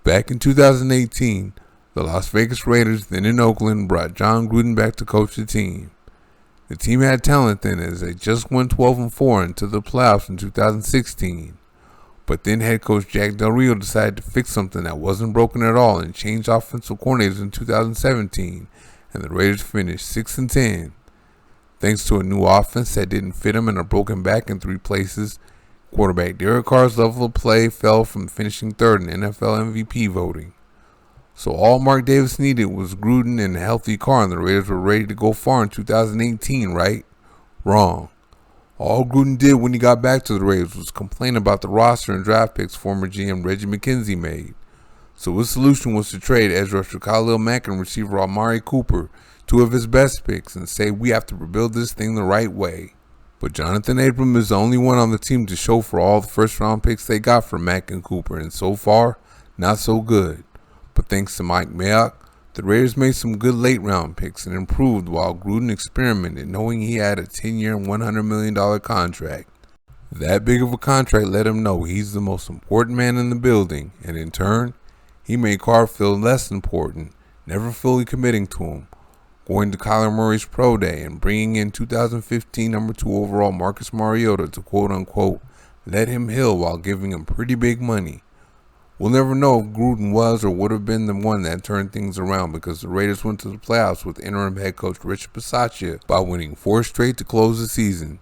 Back in 2018, the Las Vegas Raiders, then in Oakland, brought Jon Gruden back to coach the team. The team had talent then, as they just went 12-4 into the playoffs in 2016. But then head coach Jack Del Rio decided to fix something that wasn't broken at all and changed offensive coordinators in 2017, and the Raiders finished 6-10. Thanks to a new offense that didn't fit him and a broken back in 3 places, quarterback Derek Carr's level of play fell from finishing 3rd in NFL MVP voting. So all Mark Davis needed was Gruden and a healthy Carr, and the Raiders were ready to go far in 2018, right? Wrong. All Gruden did when he got back to the Raiders was complain about the roster and draft picks former GM Reggie McKenzie made. So his solution was to trade edge rusher Khalil Mack and receiver Amari Cooper, 2 of his best picks, and say we have to rebuild this thing the right way. But Jonathan Abram is the only one on the team to show for all the first-round picks they got for Mack and Cooper, and so far, not so good. But thanks to Mike Mayock, the Raiders made some good late-round picks and improved while Gruden experimented, knowing he had a 10-year, $100 million contract. That big of a contract let him know he's the most important man in the building, and in turn, he made Carr feel less important, never fully committing to him, going to Kyler Murray's pro day and bringing in 2015 number 2 overall Marcus Mariota to quote-unquote let him heal while giving him pretty big money. We'll never know if Gruden was or would have been the one that turned things around, because the Raiders went to the playoffs with interim head coach Rich Bisaccia by winning 4 straight to close the season.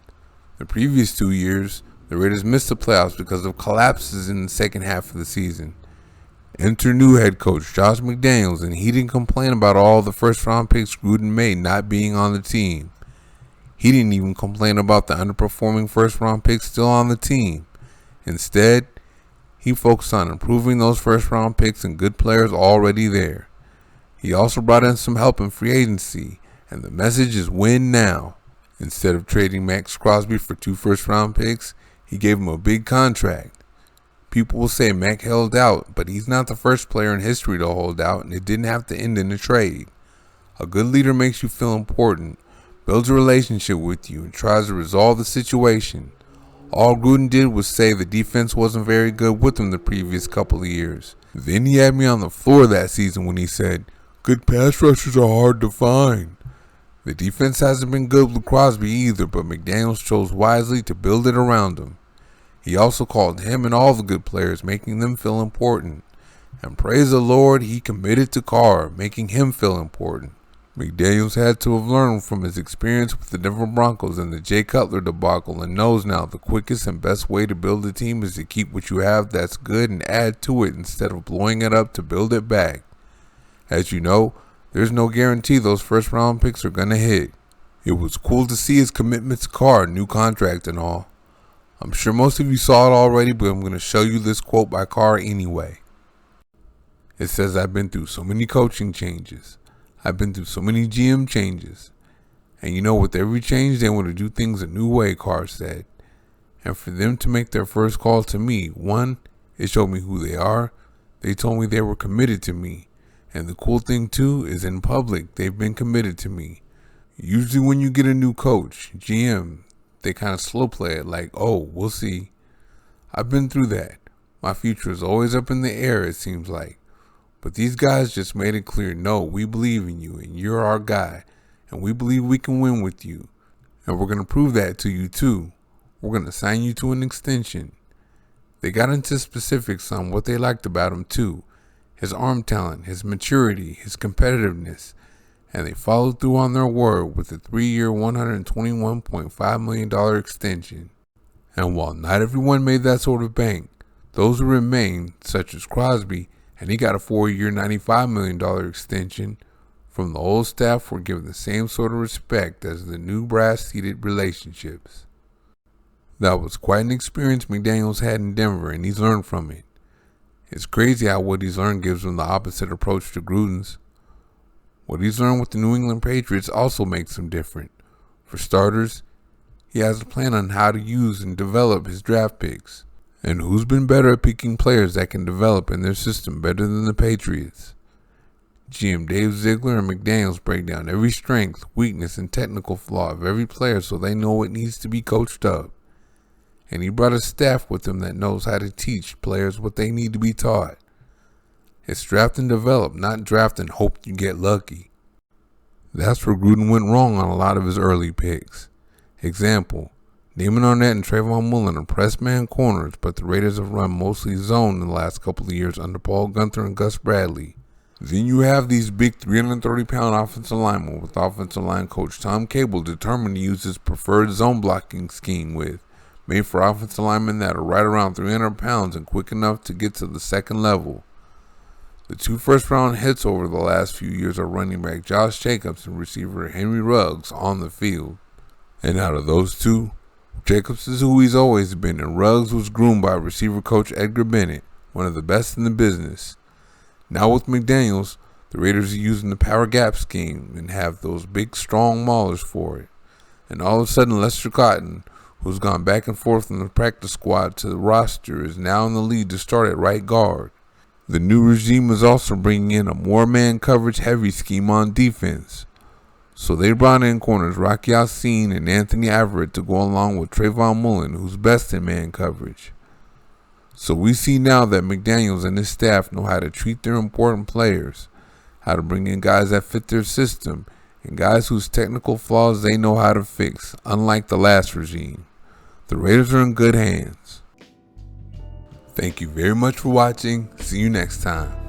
The previous 2 years, the Raiders missed the playoffs because of collapses in the second half of the season. Enter new head coach Josh McDaniels, and he didn't complain about all the first-round picks Gruden made not being on the team. He didn't even complain about the underperforming first-round picks still on the team. Instead, he focused on improving those first-round picks and good players already there. He also brought in some help in free agency, and the message is win now. Instead of trading Max Crosby for 2 first-round picks, he gave him a big contract. People will say Mac held out, but he's not the first player in history to hold out, and it didn't have to end in a trade. A good leader makes you feel important, builds a relationship with you, and tries to resolve the situation. All Gruden did was say the defense wasn't very good with him the previous couple of years. Then he had me on the floor that season when he said, good pass rushers are hard to find. The defense hasn't been good with Crosby either, but McDaniels chose wisely to build it around him. He also called him and all the good players, making them feel important. And praise the Lord, he committed to Carr, making him feel important. McDaniels had to have learned from his experience with the Denver Broncos and the Jay Cutler debacle, and knows now the quickest and best way to build a team is to keep what you have that's good and add to it instead of blowing it up to build it back. As you know, there's no guarantee those first round picks are going to hit. It was cool to see his commitment to Carr, new contract and all. I'm sure most of you saw it already, but I'm going to show you this quote by Carr anyway. It says, I've been through so many coaching changes. I've been through so many GM changes. And you know, with every change, they want to do things a new way, Carr said. And for them to make their first call to me, 1, it showed me who they are. They told me they were committed to me. And the cool thing, too, is in public, they've been committed to me. Usually when you get a new coach, GM, they kind of slow play it like, oh, we'll see. I've been through that. My future is always up in the air, it seems like. But these guys just made it clear, no, we believe in you and you're our guy. And we believe we can win with you. And we're going to prove that to you too. We're going to sign you to an extension. They got into specifics on what they liked about him too. His arm talent, his maturity, his competitiveness. And they followed through on their word with a 3-year, $121.5 million extension. And while not everyone made that sort of bank, those who remained, such as Crosby, and he got a 4-year, $95 million extension, from the old staff were given the same sort of respect as the new brass-seated relationships. That was quite an experience McDaniels had in Denver, and he's learned from it. It's crazy how what he's learned gives him the opposite approach to Gruden's. What he's learned with the New England Patriots also makes him different. For starters, he has a plan on how to use and develop his draft picks. And who's been better at picking players that can develop in their system better than the Patriots? GM Dave Ziegler and McDaniels break down every strength, weakness, and technical flaw of every player so they know what needs to be coached up. And he brought a staff with him that knows how to teach players what they need to be taught. It's draft and develop, not draft and hope you get lucky. That's where Gruden went wrong on a lot of his early picks. Example, Damon Arnett and Trayvon Mullen are press man corners, but the Raiders have run mostly zone in the last couple of years under Paul Guenther and Gus Bradley. Then you have these big 330-pound offensive linemen with offensive line coach Tom Cable determined to use his preferred zone blocking scheme made for offensive linemen that are right around 300 pounds and quick enough to get to the second level. The 2 first-round hits over the last few years are running back Josh Jacobs and receiver Henry Ruggs on the field. And out of those two, Jacobs is who he's always been, and Ruggs was groomed by receiver coach Edgar Bennett, one of the best in the business. Now with McDaniels, the Raiders are using the power gap scheme and have those big, strong maulers for it. And all of a sudden, Lester Cotton, who's gone back and forth from the practice squad to the roster, is now in the lead to start at right guard. The new regime is also bringing in a more man coverage heavy scheme on defense. So they brought in corners Rocky Yassin and Anthony Averett to go along with Trayvon Mullen, who's best in man coverage. So we see now that McDaniels and his staff know how to treat their important players, how to bring in guys that fit their system, and guys whose technical flaws they know how to fix, unlike the last regime. The Raiders are in good hands. Thank you very much for watching. See you next time.